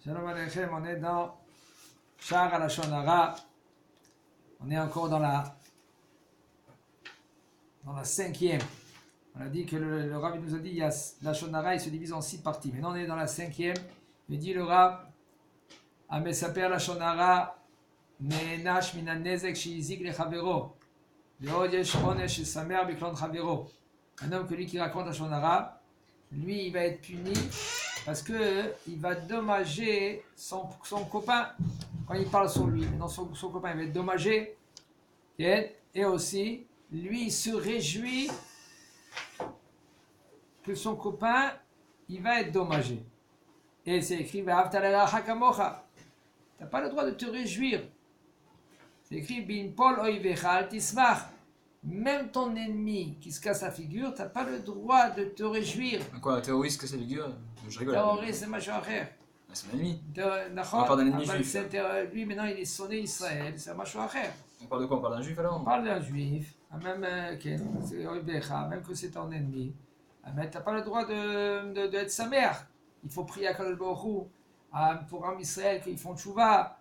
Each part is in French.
Shalom Aleichem, on est dans Sha'ar HaLashon Hara. On est encore dans la cinquième. On a dit que le Rav nous a dit, il y a Lashon Hara, il se divise en 6 parties. Maintenant on est dans la cinquième. Il dit le Rav, Amesaper Lashon Hara, Ne'enash minan nezek she'izik lechavero. Ve'od yesh onesh shesamer biklon chavero. Un homme que lui qui raconte Lashon Hara, lui il va être puni parce qu'il va dommager son copain quand il parle sur lui. Maintenant son copain il va être dommagé. Et aussi, lui il se réjouit que son copain il va être dommagé. Et c'est écrit tu n'as pas le droit de te réjouir. C'est écrit Bin Pol Oivecha al Tismach. Même ton ennemi qui se casse la figure, tu n'as pas le droit de te réjouir. Quoi, un terroriste casse la figure? Je rigole. Terroriste, c'est machin frère. C'est un ennemi. On parle d'un ennemi juif. Lui maintenant il est sonné Israël, c'est un machin frère. On parle de quoi? On parle d'un juif alors? On parle d'un juif, même que c'est ton ennemi. Mais tu n'as pas le droit d'être sa mère. Il faut prier à Kadosh Baruch Hu pour un Israël qui font tchouva.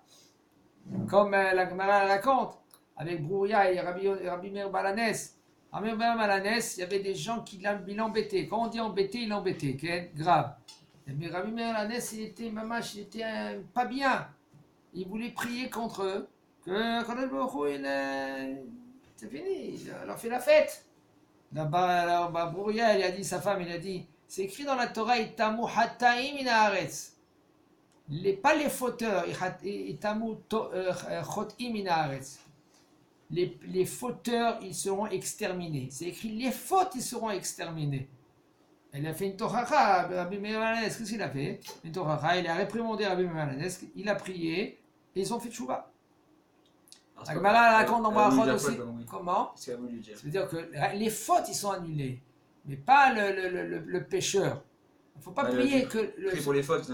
Comme la Gemara raconte, avec Brouria et Rabbi Meir Balanes. Rabbi Meir Balanes, il y avait des gens qui l'embêtaient. Quand on dit embêter, il l'embêtait, grave. Mais Rabbi Meir Balanes, il était pas bien. Il voulait prier contre eux, que Kadosh Baruch Hu, c'est fini, il leur fait la fête. Alors Brouria, il a dit, sa femme, il a dit, c'est écrit dans la Torah, Itamu hataim min haaretz. Pas les fauteurs, Itamu chotim min haaretz. Les fauteurs, ils seront exterminés. C'est écrit, les fautes, ils seront exterminés. Elle a fait une tochacha, Rabbi Meir Balanes, qu'est-ce qu'il a fait? Une tochacha, il a réprimandé Rabbi Meir Balanes, il a prié, et ils ont fait tchouva. La Gemara raconte dans Brachot aussi. Comment? Qu'est-ce qu'il a voulu dire? Ça veut dire que les fautes, ils sont annulées, mais pas le pécheur. Il ne faut pas prier que... Prier pour les fautes,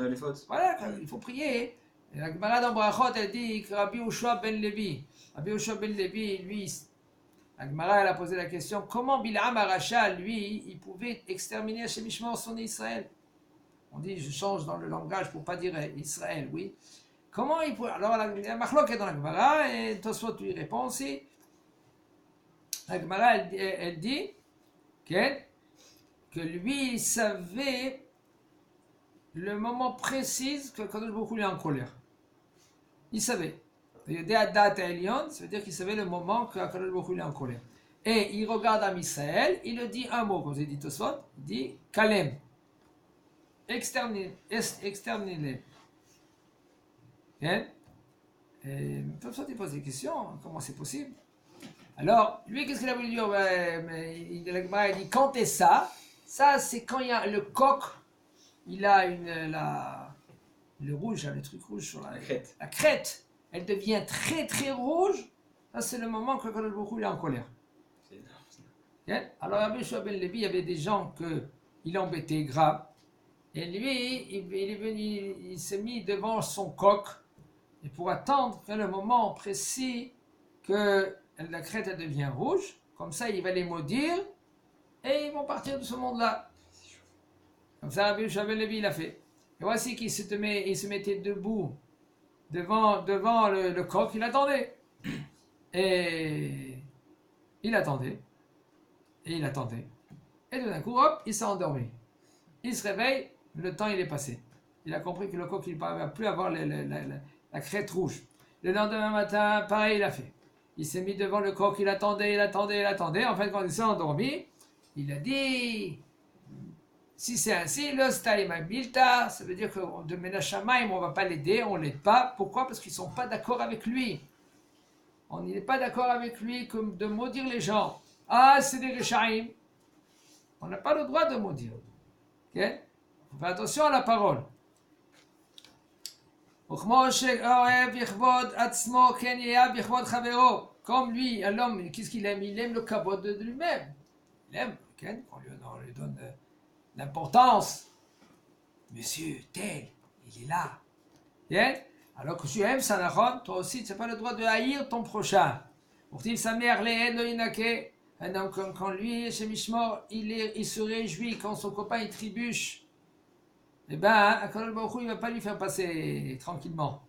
Voilà, il faut prier. Et la Gemara dans Brachot, elle dit que Rabbi Yoshua ben Levi, lui, la Gemara, elle a posé la question, comment Bil'am Aracha, lui, il pouvait exterminer Hashem Yishmael son Israël? On dit, je change dans le langage pour ne pas dire Israël, oui. Comment il pouvait... Alors, la Machlok est dans la Gemara, et Tosfot lui répond aussi. La Gemara, elle dit que lui, il savait le moment précis que Kadosh Baruch Hu est en colère. Il savait. Ça veut dire qu'il savait le moment que Kadosh Baruch Hu est en colère. Et il regarde à Misaël, il lui dit un mot, comme j'ai dit Tosfot, il dit Kalem. Extermine-les. Et Tosfot il pose des questions, comment c'est possible? Alors, lui, qu'est-ce qu'il a voulu dire? Il dit, quand est ça? Ça, c'est quand il y a le coq, il a le rouge, le truc rouge sur la crête. La crête, elle devient très très rouge. Ça, c'est le moment que Kadosh Baruch Hu est en colère. C'est énorme. Alors, Rabbi Yoshua ben Levi, il y avait des gens qu'il embêtait grave. Et lui, il est venu, il s'est mis devant son coq. Et pour attendre le moment précis que la crête elle devient rouge, comme ça il va les maudire et ils vont partir de ce monde-là. Comme ça Rabbi Yoshua ben Levi il a fait. Et voici qu'il se mettait debout devant le coq, il attendait. Et il attendait. Et il attendait. Et d'un coup, hop, il s'est endormi. Il se réveille, le temps il est passé. Il a compris que le coq il ne va plus avoir la crête rouge. Le lendemain matin, pareil il a fait. Il s'est mis devant le coq, il attendait. En fait, quand il s'est endormi, il a dit, si c'est ainsi, le staïma bilta, ça veut dire que de Menachamaim, on ne va pas l'aider, on ne l'aide pas. Pourquoi? Parce qu'ils ne sont pas d'accord avec lui. On n'est pas d'accord avec lui comme de maudire les gens. Ah, c'est des Rechaim. On n'a pas le droit de maudire. Okay? On fait attention à la parole. Comme lui, l'homme, qu'est-ce qu'il aime? Il aime le kavod de lui-même. Il aime qu'on lui donne l'importance. Monsieur, tel, il est là. Okay? Alors que tu aimes Sanachon, toi aussi, tu n'as pas le droit de haïr ton prochain. Pour-il sa mère, un homme quand lui, chez Mishmor, il se réjouit quand son copain il trébuche. eh bien, Akadosh Baruch Hu, il ne va pas lui faire passer tranquillement.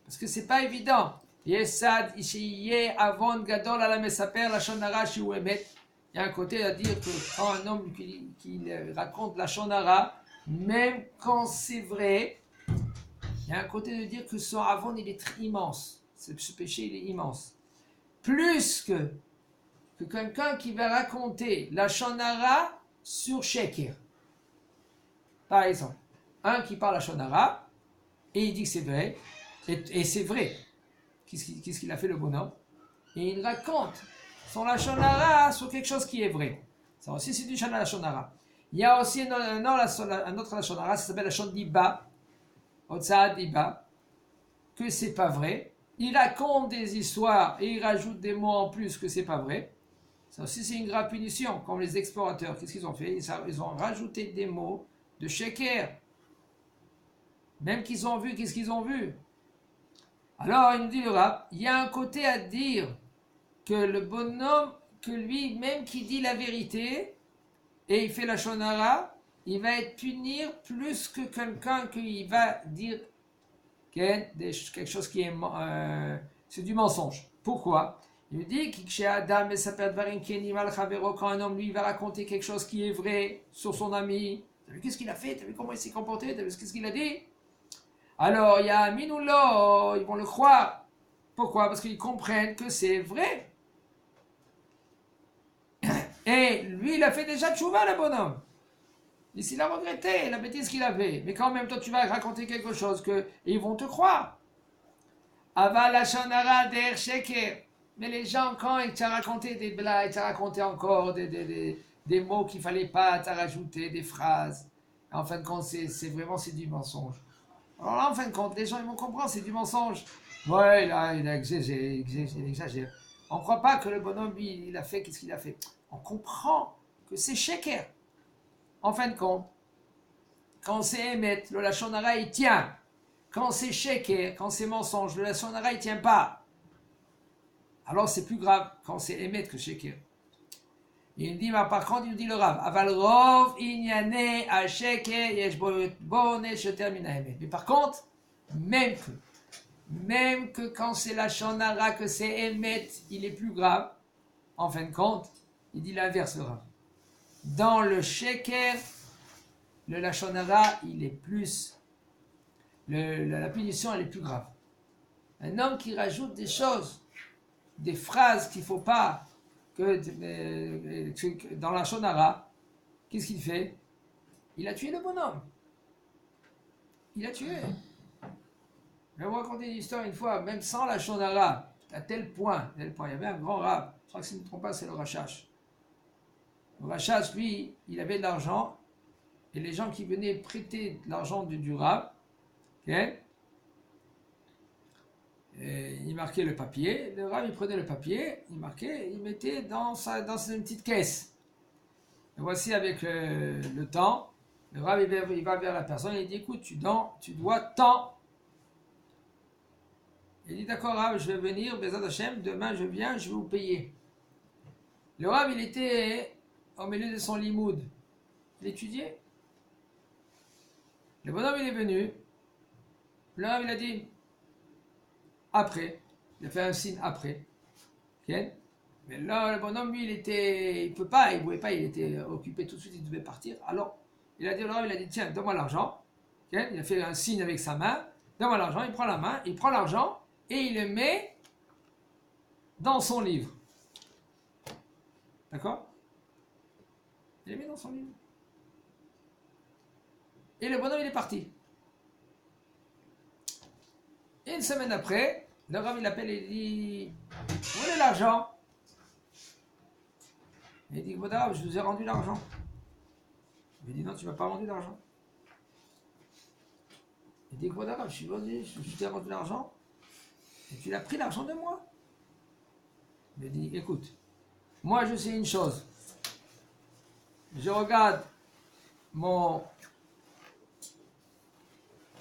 Parce que c'est pas évident. Yesad, Ishiye, Avon, Gadol, Ala Mesaper, la Shonara, Shiuemet. Il y a un côté à dire que quand un homme qui raconte la Shonara, même quand c'est vrai, il y a un côté de dire que son Avon, il est très immense. Ce péché, il est immense. Plus que quelqu'un qui va raconter la Shonara sur Sheker. Par exemple, un qui parle la Shonara, et il dit que c'est vrai, et c'est vrai. Qu'est-ce qu'il a fait le bonhomme? Et il raconte son Lashon Hara sur quelque chose qui est vrai. Ça aussi, c'est du Lashon Hara. Il y a aussi un autre Lashon Hara, ça s'appelle Lashon Diba, Otsaad Diba, que c'est pas vrai. Il raconte des histoires et il rajoute des mots en plus que c'est pas vrai. Ça aussi, c'est une grave punition, comme les explorateurs. Qu'est-ce qu'ils ont fait? Ils ont rajouté des mots de Sheker. Même qu'ils ont vu, qu'est-ce qu'ils ont vu? Alors, il nous dit le Rav, il y a un côté à dire que le bonhomme, que lui, même qui dit la vérité, et il fait la shonara, il va être puni plus que quelqu'un qui va dire quelque chose qui est c'est du mensonge. Pourquoi? Il dit quand un homme lui va raconter quelque chose qui est vrai sur son ami, t'as vu qu'est-ce qu'il a fait, t'as vu comment il s'est comporté, t'as vu qu'est-ce qu'il a dit? Alors il y a Minoulo, ils vont le croire. Pourquoi? Parce qu'ils comprennent que c'est vrai. Et lui, il a fait déjà tchouva, le bonhomme. Il a regretté la bêtise qu'il avait. Mais quand même, toi, tu vas raconter quelque chose que ils vont te croire. Aval Lashon der Sheker. Mais les gens, quand ils t'ont raconté des blagues, ils t'ont raconté encore des mots qu'il ne fallait pas, t'as rajouté des phrases. En fin de compte, c'est vraiment du mensonge. Alors là, en fin de compte, les gens ils vont comprendre, c'est du mensonge. Ouais, là, il exagère. On ne croit pas que le bonhomme, lui, il a fait, qu'est-ce qu'il a fait? On comprend que c'est Sheker. En fin de compte, quand c'est Emet, le Lashon Hara, il tient. Quand c'est Sheker, quand c'est mensonge, le Lashon Hara, il ne tient pas. Alors c'est plus grave quand c'est Emet que Sheker. Il dit, mais par contre, il nous dit le Rav, Aval Rov, Inyane, a Sheker, Yesh Bonne, Sheter Mina Emet. Mais par contre, même que quand c'est Lashon Hara, que c'est Emet, il est plus grave. En fin de compte, il dit l'inverse, le Rav. Dans le Sheker, le Lashon Hara, il est plus. La punition, elle est plus grave. Un homme qui rajoute des choses, des phrases qu'il ne faut pas, que dans la Lashon Hara, qu'est-ce qu'il fait? Il a tué le bonhomme. Il a tué. Je vais vous raconter une histoire une fois, même sans la Lashon Hara, à tel point, il y avait un grand rab, je crois que si je ne me trompe pas, c'est le Rachash. Le Rachash, lui, il avait de l'argent, et les gens qui venaient prêter de l'argent du rab, okay, il marquait le papier, le rab il prenait le papier, il marquait, il mettait dans une petite caisse. Et voici avec le temps, le rab il va vers la personne, il dit écoute, tu dois tant. Il dit d'accord rab, je vais venir, Bezat Hashem, demain je viens, je vais vous payer. Le rab il était au milieu de son limoud, il étudiait. Le bonhomme il est venu, le rab il a dit après, il a fait un signe après. Okay. Mais là, le bonhomme, lui, il pouvait pas, il était occupé tout de suite, il devait partir. Alors, il a dit, tiens, donne-moi l'argent. Okay. Il a fait un signe avec sa main, donne-moi l'argent, il prend la main, il prend l'argent et il le met dans son livre. D'accord? Il le met dans son livre. Et le bonhomme, il est parti. Et une semaine après, le Rav il appelle et il dit où est l'argent? Il dit Rav, je vous ai rendu l'argent. Il dit non, tu ne m'as pas rendu l'argent. Il dit Rav, je t'ai rendu l'argent et tu l'as pris l'argent de moi. Il dit écoute, moi je sais une chose. Je regarde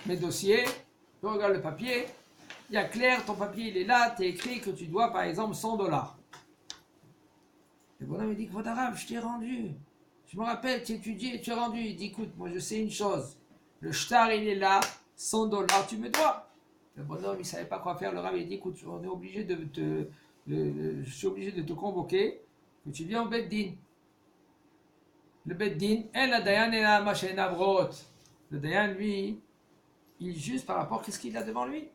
mes dossiers, je regarde le papier. Il y a clair, ton papier il est là, tu es écrit que tu dois par exemple $100. Le bonhomme il dit Rav, je t'ai rendu. Je me rappelle, tu étudiais et tu es rendu. Il dit écoute, moi je sais une chose. le shtar il est là, $100 tu me dois. Le bonhomme il ne savait pas quoi faire, le Rav il dit écoute, on est obligé je suis obligé de te convoquer, que tu viens au Beddin. Le Beddin, le Dayan lui, il juge par rapport à ce qu'il a devant lui.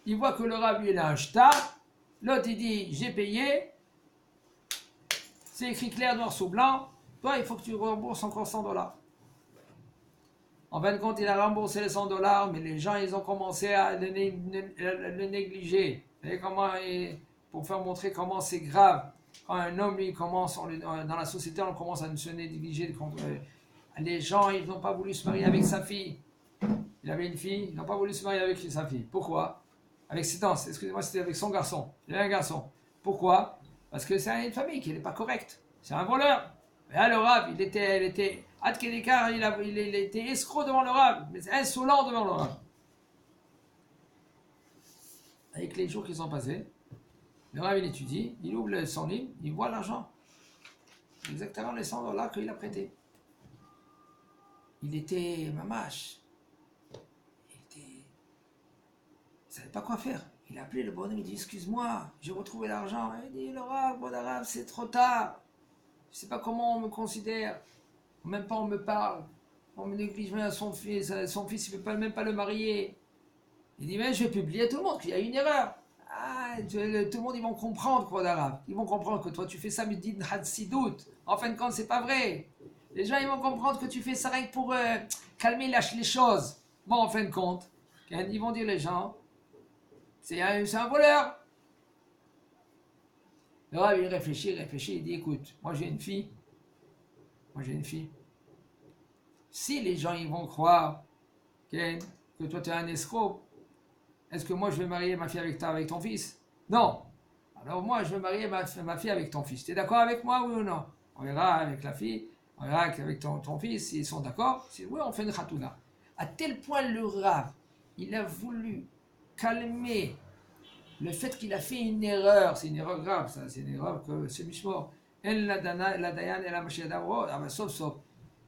Il voit que le Rav lui il a un shtar, l'autre il dit j'ai payé, c'est écrit clair noir sur blanc, toi il faut que tu rembourses encore $100. En fin de compte, il a remboursé les $100, mais les gens, ils ont commencé à le négliger. Vous voyez comment, pour faire montrer comment c'est grave. Quand un homme, lui, commence, dans la société, on commence à se négliger. Les gens, ils n'ont pas voulu se marier avec sa fille. Il avait une fille, ils n'ont pas voulu se marier avec sa fille. Pourquoi? Excusez-moi, c'était avec son garçon. Il avait un garçon. Pourquoi? Parce que c'est une famille qui n'est pas correcte. C'est un voleur. Mais là, le Rav, il était Adkedekar, il était escroc devant le Rav, mais insolent devant le Rav. Avec les jours qui sont passés, le Rav il étudie, il ouvre son livre, il voit l'argent. Exactement les $100 qu'il a prêté. Il était mamache. Il ne savait pas quoi faire. Il a appelé le bonhomme, il dit excuse-moi, j'ai retrouvé l'argent. Il dit le Rav, bon Rav, c'est trop tard. Je ne sais pas comment on me considère. Même pas on me parle. On me néglige même à son fils. Son fils, il ne peut même pas le marier. Il dit, mais je vais publier à tout le monde qu'il y a une erreur. Tout le monde, ils vont comprendre, quoi, d'arabe. Ils vont comprendre que toi, tu fais ça, mais dis Hadsidout. En fin de compte, c'est pas vrai. Les gens, ils vont comprendre que tu fais ça rien que pour calmer les choses. Bon, en fin de compte, ils vont dire les gens, c'est un voleur. Le Rav, il réfléchit, il dit, écoute, moi j'ai une fille. Si les gens, ils vont croire que toi, tu es un escroc, est-ce que moi, je vais marier ma fille avec ton fils? Non. Alors moi, je vais marier ma fille avec ton fils. Tu es d'accord avec moi, oui ou non? On verra avec la fille, on verra avec ton fils, s'ils sont d'accord. Si oui, on fait une khatouna. À tel point, le Rav, il a voulu calmer le fait qu'il a fait une erreur. C'est une erreur grave, ça. C'est une erreur que c'est Mishmor. La Dayan et la Mashiach sauf.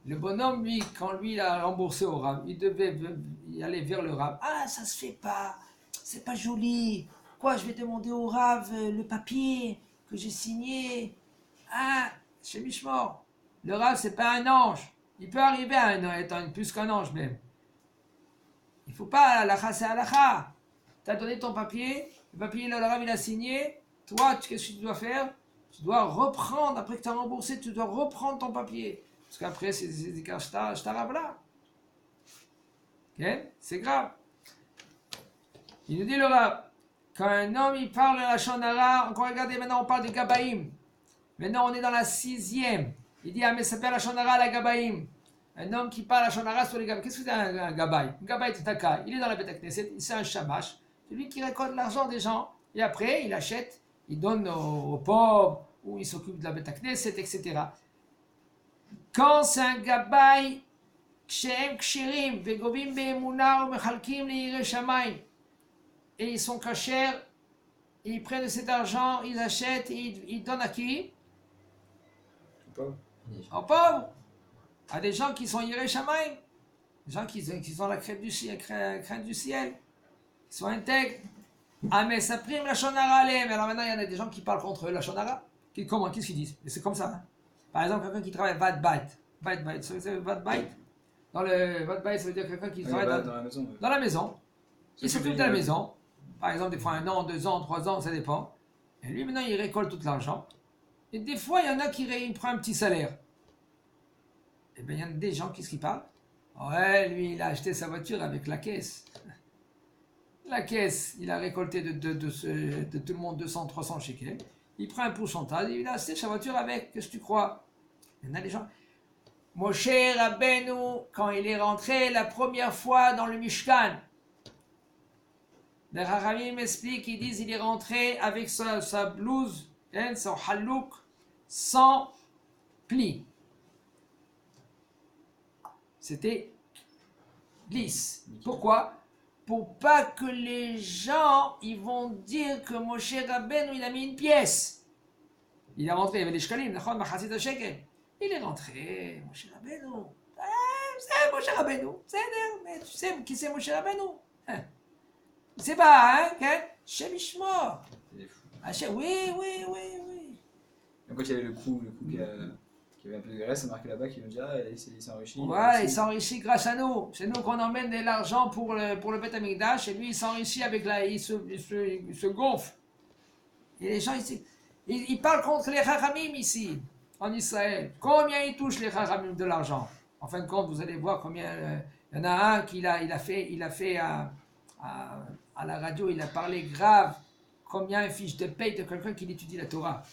Le bonhomme, lui, quand lui il a remboursé au Rav, il devait y aller vers le Rav. Ah, ça se fait pas, c'est pas joli. Quoi, je vais demander au Rav le papier que j'ai signé. Ah, chez Mishmor. Le Rav, c'est pas un ange. Il peut arriver à un ange, étant plus qu'un ange même. Il faut pas l'alacha, c'est alacha. Tu as donné ton papier, le papier, le Rav, il a signé. Toi, qu'est-ce que tu dois faire? Tu dois reprendre, après que tu as remboursé, tu dois reprendre ton papier. Parce qu'après, c'est des cas là. Okay? C'est grave. Il nous dit le Rav, quand un homme il parle la Shonara, encore regardez, maintenant on parle des Gabaïm. Maintenant on est dans la 6e. Il dit, ah mais ça s'appelle la Shonara la Gabaïm. Un homme qui parle la Shonara sur les Gabaïm. Qu'est-ce que c'est un Gabaï? Un Gabaï c'est un cas. Il est dans la Beth Knesset, c'est un Shamash. C'est lui qui récolte l'argent des gens. Et après, il achète, il donne aux pauvres, ou il s'occupe de la Beth Knesset, etc. Quand c'est un Gabaï, כשהם כשירים וגובים באמונה ומחלקים ליראי שמיים, et ils sont cachers, ils prennent cet argent, ils achètent, ils donnent à qui? Aux pauvres, à des gens qui sont Yirei Shamayim, des gens qui ont la crainte du ciel, qui sont intègres. Ah mais ça prime la Shonara mais alors maintenant il y en a des gens qui parlent contre eux, la Shonara. Comment? Qu'est-ce qu'ils disent? Mais c'est comme ça. Hein. Par exemple, quelqu'un qui travaille Vadbait. Vadbait, c'est Vadbait. Dans le Vadbait, ça veut dire quelqu'un qui travaille dans la maison. Dans la maison. Il s'occupe de la maison. Par exemple, des fois 1 an, 2 ans, 3 ans, ça dépend. Et lui, maintenant, il récolte tout l'argent. Et des fois, il y en a qui prend un petit salaire. Et bien, il y en a des gens, qu'est-ce qu'ils parlent? Ouais, lui, il a acheté sa voiture avec la caisse. La caisse, il a récolté de tout le monde 200, 300 shekels. Il prend un pourcentage, il a acheté sa voiture avec. Qu'est-ce que tu crois? Il y en a des gens. Moshe Rabbeinu, quand il est rentré la première fois dans le Mishkan, les Rahamim m'expliquent, ils disent il est rentré avec sa blouse, son halouk, sans plis. C'était lisse. Pourquoi? Pour pas que les gens ils vont dire que Moshe Rabbeinu il a mis une pièce. Il est rentré, il y avait des shkalim, il est rentré, Moshe Rabbeinu, c'est Moshe Rabbeinu. Mais tu sais qui c'est Moshe Rabbeinu? Hein? Tu sais pas, hein? Shem Ishmor. C'est fou. Oui. Donc, quand il y avait le coup qui avait un peu de graisse, ça marquait là-bas qu'ils vont dire ah, il s'est enrichi. Voilà, il s'enrichit grâce à nous. C'est nous qu'on emmène de l'argent pour le Beth Amikdash et lui il s'enrichit avec il se gonfle. Et les gens ici, ils parlent contre les Chachamim ici, en Israël. Combien ils touchent les Chachamim de l'argent? En fin de compte, vous allez voir combien. Il y en a un qui il a fait à la radio, il a parlé grave combien une fiche de paye de quelqu'un qui étudie la Torah.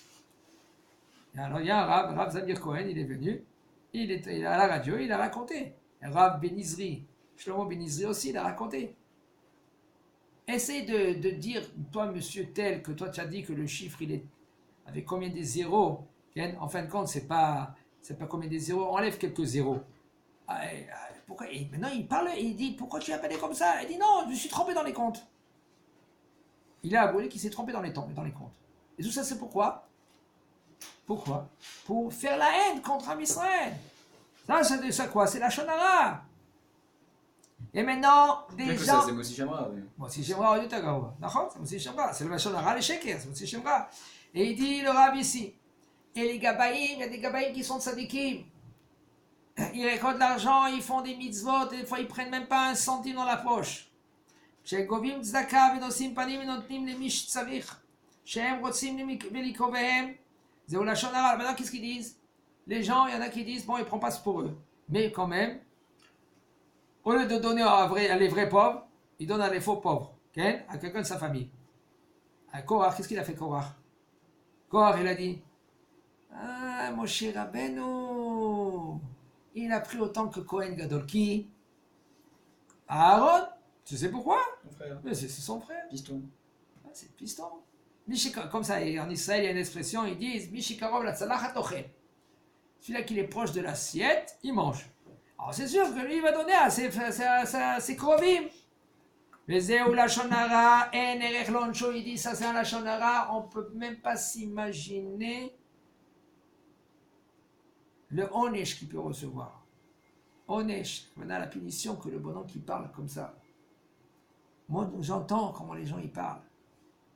Et alors il y a un Rav Zamir Cohen, il est venu, il est à la radio, il a raconté. Un Rav Benizri, Shlomo Benizri aussi, il a raconté. Essaye de dire, toi monsieur tel, que toi tu as dit que le chiffre il est avec combien des zéros. En fin de compte, c'est pas combien des zéros, enlève quelques zéros. Pourquoi? Et maintenant il parle, il dit pourquoi tu as appelé comme ça? Il dit non, je me suis trompé dans les comptes. Il a avoué qu'il s'est trompé dans les comptes. Et tout ça c'est pourquoi? Pourquoi? Pour faire la haine contre Am Israël. Ça c'est quoi? C'est la Shonara. Et maintenant, des gens... C'est Mossi Shamra. Mossi Shamra, c'est Mossi Shamra. C'est le Shonara, les Sheker, c'est Mossi Shamra. Et il dit, le Rav ici, et les Gabaïm, il y a des Gabaïm qui sont tzadikim. Ils récoltent l'argent, ils font des mitzvot, des fois ils prennent même pas un centime dans la poche. Chez Govim Tzedaka, Venosim Panim, Venotnim, les Mish Tzavich. Chez Em Rotzim, Velikovehem. C'est la Shonara. Maintenant, qu'est-ce qu'ils disent? Les gens, il y en a qui disent, bon, ils ne prennent pas pour eux. Mais quand même, au lieu de donner à les vrais pauvres, ils donnent à les faux pauvres. Okay? À quelqu'un de sa famille. À Korach, qu'est-ce qu'il a fait Korach? Korach, il a dit, ah, Moshe Rabbeinu, il a pris autant que Kohen Gadol. Qui? Aaron. Tu sais pourquoi? Mon frère. Mais c'est son frère. Piston. Ah, c'est piston. Comme ça, en Israël, il y a une expression, ils disent Mishikarov la tzalachat ochel. Celui-là qui est proche de l'assiette, il mange. Alors c'est sûr que lui, il va donner à ses krovim. Vezeu la shonara, en erech loncho, il dit ça c'est un la shonara, on ne peut même pas s'imaginer le onesh qu'il peut recevoir. Onesh, maintenant la punition que le bonhomme qui parle comme ça. Moi, j'entends comment les gens y parlent.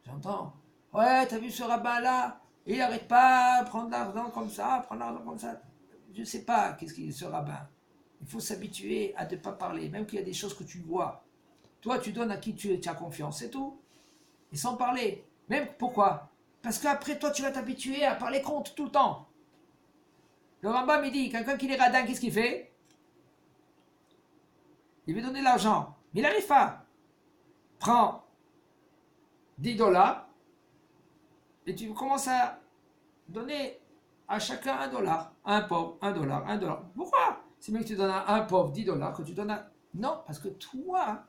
J'entends. Ouais, t'as vu ce rabbin-là? Il n'arrête pas de prendre l'argent comme ça, Je ne sais pas qu'est-ce qu'il est ce rabbin. Il faut s'habituer à ne pas parler, même qu'il y a des choses que tu vois. Toi, tu donnes à qui tu as confiance, c'est tout. Et sans parler. Même pourquoi? Parce qu'après, toi, tu vas t'habituer à parler contre tout le temps. Le Rambam, il dit, quelqu'un qui est radin, qu'est-ce qu'il fait? Il veut donner l'argent. Mais il n'arrive pas. Prends $10 et tu commences à donner à chacun $1, à un pauvre $1. Pourquoi? C'est mieux que tu donnes à un pauvre $10 que tu donnes à... Non, parce que toi,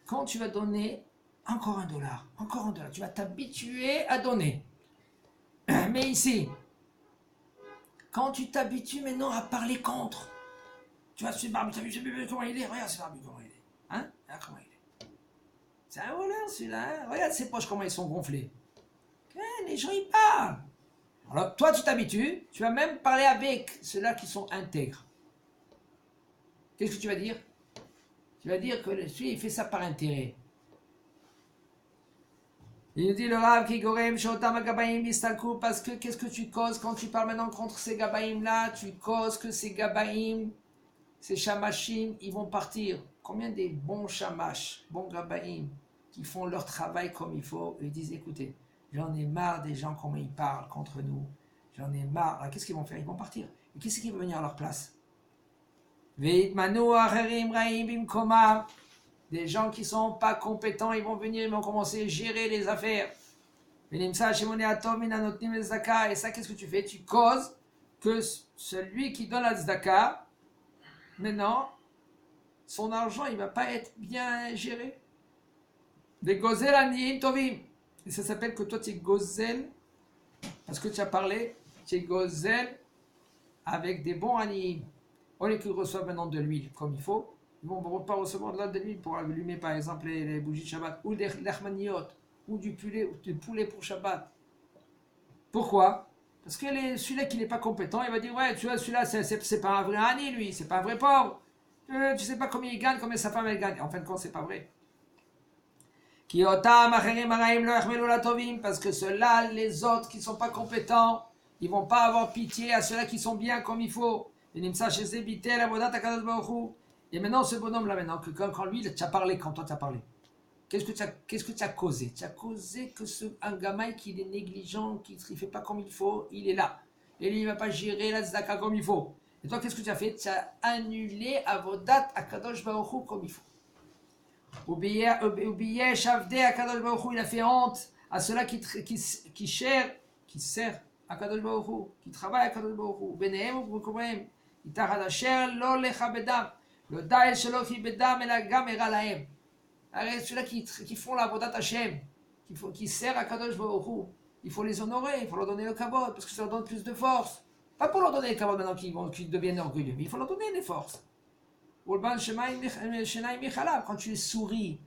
quand tu vas donner encore $1, tu vas t'habituer à donner. Mais ici, quand tu t'habitues maintenant à parler contre, tu vas se dire, t'as vu comment il est? Regarde ce barbu comment il est. Hein? Regarde comment il est. C'est un voleur celui-là. Hein? Regarde ses poches comment ils sont gonflés. Les gens ils parlent. Alors toi tu t'habitues, tu vas même parler avec ceux-là qui sont intègres. Qu'est-ce que tu vas dire? Tu vas dire que celui il fait ça par intérêt. Il dit le Rav qui gorem shotam gabaim bistalku parce que qu'est-ce que tu causes quand tu parles maintenant contre ces gabaim là? Tu causes que ces gabaim, ces shamashim, ils vont partir. Combien des bons shamash, bons gabaim qui font leur travail comme il faut, ils disent écoutez, j'en ai marre des gens comment ils parlent contre nous. J'en ai marre. Alors, qu'est-ce qu'ils vont faire? Ils vont partir. Et qu'est-ce qui va venir à leur place? Des gens qui ne sont pas compétents, ils vont venir, ils vont commencer à gérer les affaires. Et ça, qu'est-ce que tu fais? Tu causes que celui qui donne la tzedaka, maintenant, son argent, il ne va pas être bien géré. Des gozel aniim tovim. Et ça s'appelle que toi, tu es gozel, parce que tu as parlé, tu es gozel avec des bons aniim. Au lieu qu'ils reçoivent maintenant de l'huile comme il faut, ils ne vont pas recevoir de l'huile pour allumer par exemple les bougies de Shabbat, ou des lachmaniot, ou du poulet pour Shabbat. Pourquoi? Parce que celui-là qui n'est pas compétent, il va dire ouais, tu vois, celui-là, c'est pas un vrai ani, lui, c'est pas un vrai pauvre. Tu sais pas combien il gagne, combien sa femme elle gagne. En fin de compte, c'est pas vrai. Parce que ceux-là, les autres qui sont pas compétents, ils vont pas avoir pitié à ceux-là qui sont bien comme il faut. Et maintenant, ce bonhomme-là, maintenant, que quand lui, tu as parlé, quand toi tu as parlé, qu'est-ce que tu as causé? Tu as causé que un gamin qui est négligent, qui ne fait pas comme il faut, il est là. Et lui, il ne va pas gérer la tzedaka comme il faut. Et toi, qu'est-ce que tu as fait? Tu as annulé Avodat Akadosh Baruch Hu comme il faut. Oublié, Shavde Akadosh Baruch Hu, il a fait honte à ceux-là qui sert Akadosh Baruch Hu, qui travaillent Akadosh Baruch Hu. Benehem ou Brukohem. Itachad Asher lo lecha bedam. Le dael shelo chi bedam et la gam era lahem. Ceux-là qui font la Avodat Hashem, qui servent à Kadosh Baruch Hu, il faut les honorer, il faut leur donner le kavod, parce que ça leur donne plus de force. Pas pour leur donner le kavod maintenant qu'ils deviennent orgueilleux, mais il faut leur donner les forces. Quand tu souris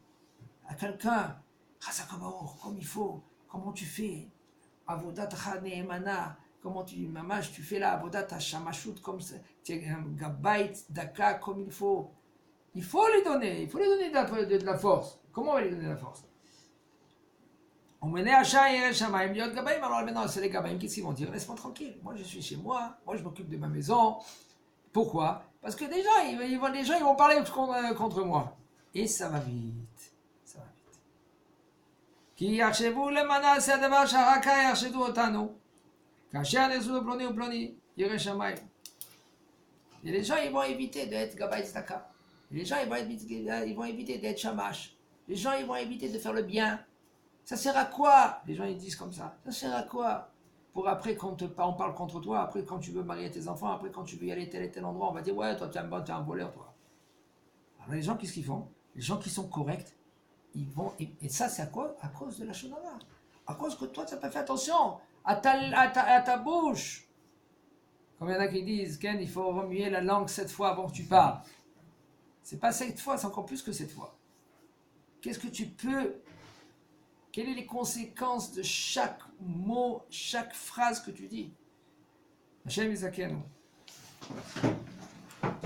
à quelqu'un, comme il faut, comment tu fais, Avodat Neemana, comment tu fais la Avodat Hashamashut, comme ça, tu es un gabait, daka, comme il faut. Il faut lui donner de la force. Comment on va lui donner de la force? On menait à Shamaim, Liot Gabaim, alors maintenant c'est les Gabaim, qu'est-ce qu'ils vont dire? Laisse-moi tranquille, moi je suis chez moi je m'occupe de ma maison. Pourquoi? Parce que déjà, les gens ils vont parler contre moi. Et ça va vite. Ça va vite. Ki yarshevu lemana c'est davar sharaka yarshevu otanu. Kasher nezu ploni ou ploni, yere Shamaim. Et les gens ils vont éviter d'être Gabaï Tzedaka. Les gens ils vont éviter d'être Shamash. Les gens ils vont éviter de faire le bien. Ça sert à quoi? Les gens ils disent comme ça. Ça sert à quoi? Pour après quand on parle contre toi, après quand tu veux marier tes enfants, après quand tu veux y aller tel et tel endroit, on va dire ouais toi tu es un voleur toi. Alors les gens qu'est-ce qu'ils font? Les gens qui sont corrects, ils vont et ça c'est à quoi? À cause de la shonara. À cause que toi tu n'as pas fait attention à ta bouche. Comme il y en a qui disent Ken, il faut remuer la langue 7 fois avant que tu parles. C'est pas 7 fois, c'est encore plus que 7 fois. Qu'est-ce que tu peux... Quelles sont les conséquences de chaque mot, chaque phrase que tu dis? Hachem Yizakenu.